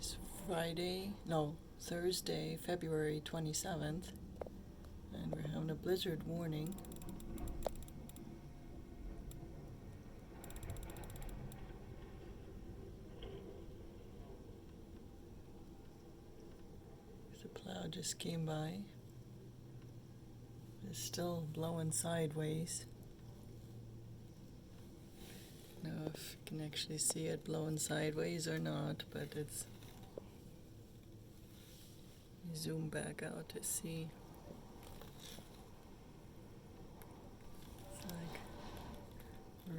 It's Thursday, February 27th, and we're having a blizzard warning. The plow just came by. It's still blowing sideways. I don't know if you can actually see it blowing sideways or not, but it's... Zoom back out to see. It's like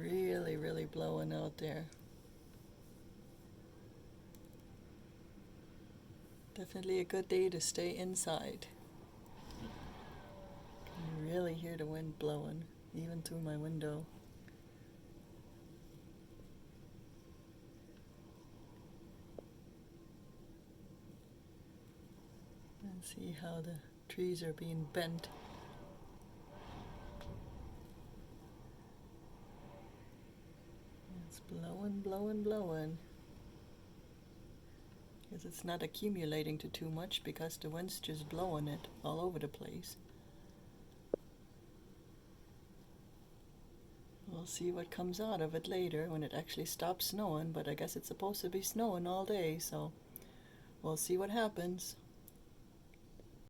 really, really blowing out there. Definitely a good day to stay inside. You can really hear the wind blowing, even through my window. And see how the trees are being bent. It's blowing, blowing, blowing. Because it's not accumulating to too much because the wind's just blowing it all over the place. We'll see what comes out of it later when it actually stops snowing, but I guess it's supposed to be snowing all day, so we'll see what happens.